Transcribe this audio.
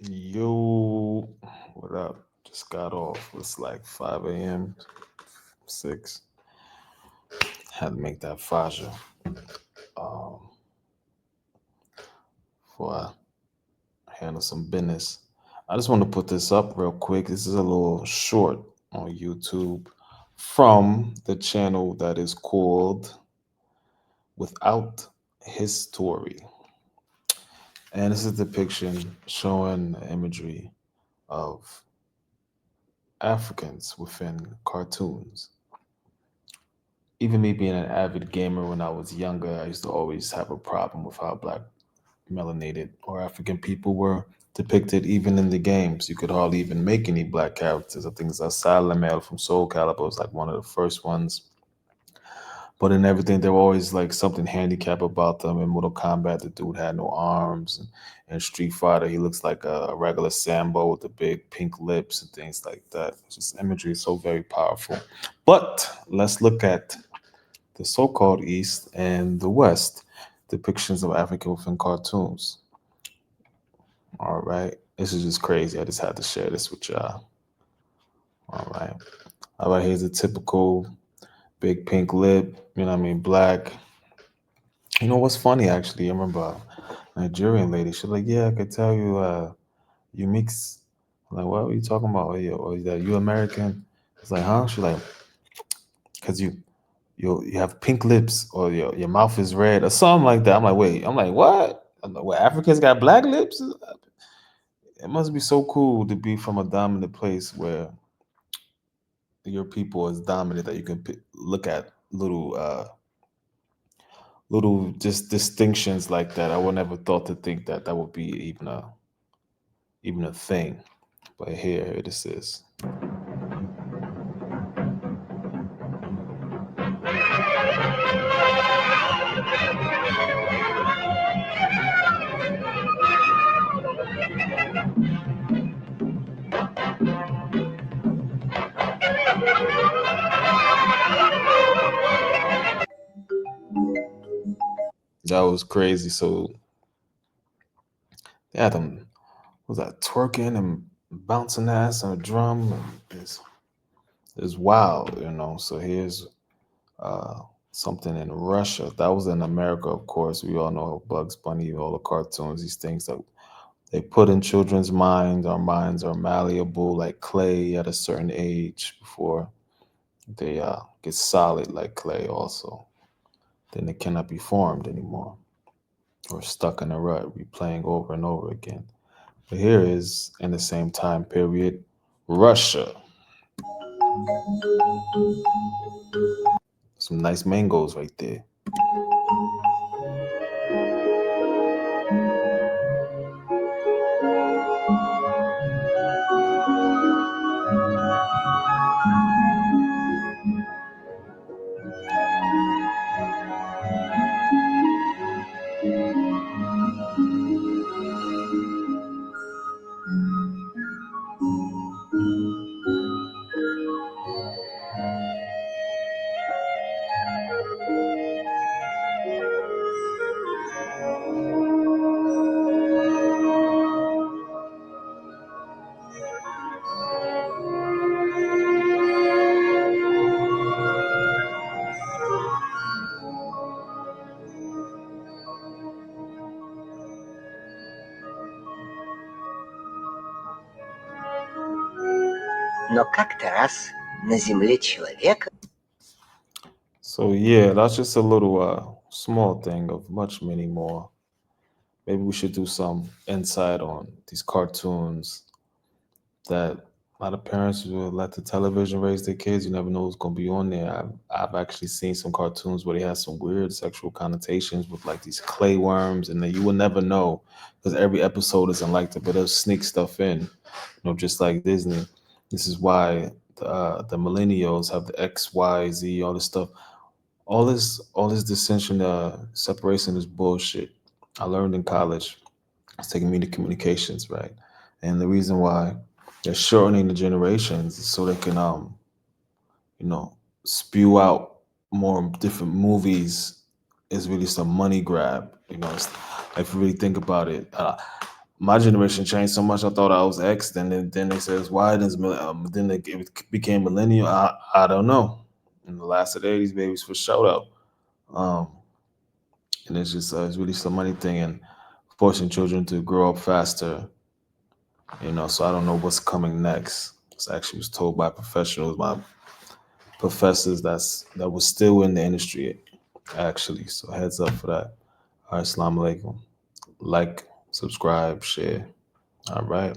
Yo, what up? Just got off. It's like 5 a.m., 6. Had to make that faja um, before I handle some business. I just want to put this up real quick. This is a little short on YouTube from the channel that is called Without His Story. And this is a depiction showing the imagery of Africans within cartoons. Even me being an avid gamer when I was younger, I used to always have a problem with how black, melanated, or African people were depicted, even in the games. You could hardly even make any black characters. I think it's Salamel from Soul Calibur was like one of the first ones. But in everything, there were always like something handicap about them. In Mortal Kombat, the dude had no arms. And Street Fighter, he looks like a regular Sambo with the big pink lips and things like that. It's just imagery is so very powerful. But let's look at the so called East and the West depictions of Africa within cartoons. All right. This is just crazy. I just had to share this with y'all. All right. All right. Here's a typical big pink lip, you know what I mean? Black. You know what's funny actually? I remember a Nigerian lady. She's like, yeah, I could tell you, you mix. I'm like, what are you talking about? Or is that you American? It's like, huh? She's like, because you have pink lips or your mouth is red or something like that. I'm like, wait, I'm like, what? I'm like, what, Africans got black lips? It must be so cool to be from a dominant place where your people is dominant that you can look at little just distinctions like that. I would never thought to think that that would be even a thing. But here this is. That was crazy. So they had them was that twerking and bouncing ass on a drum and it's wild, you know. So here's uh, something in Russia. That was in America, of course. We all know Bugs Bunny, all the cartoons, these things that they put in children's minds. Our minds are malleable like clay at a certain age before they get solid like clay, also. Then they cannot be formed anymore or stuck in a rut, replaying over and over again. But here is, in the same time period, Russia. Some nice mangoes right there. Но как-то раз на Земле человека... So yeah, that's just a little small thing of much many more. Maybe we should do some insight on these cartoons that a lot of parents will let the television raise their kids. You never know what's gonna be on there. I've actually seen some cartoons where they have some weird sexual connotations with like these clay worms, and then you will never know because every episode isn't like that, but they'll sneak stuff in, just like Disney. This is why the millennials have the X, Y, Z, all this stuff. All this dissension, separation is bullshit. I learned in college. I was taking media communications, right? And the reason why they're shortening the generations is so they can you know, spew out more different movies is really some money grab. If you really think about it. my generation changed so much. I thought I was X. Then they said it's Y. Then it became millennial. I don't know. In the last of the 80s, babies for shout out. Um, and it's really some money thing and forcing children to grow up faster. So I don't know what's coming next. This actually was told by professionals, my professors that was still in the industry actually. So heads up for that. All right, assalamu alaikum. Like, subscribe, share. All right.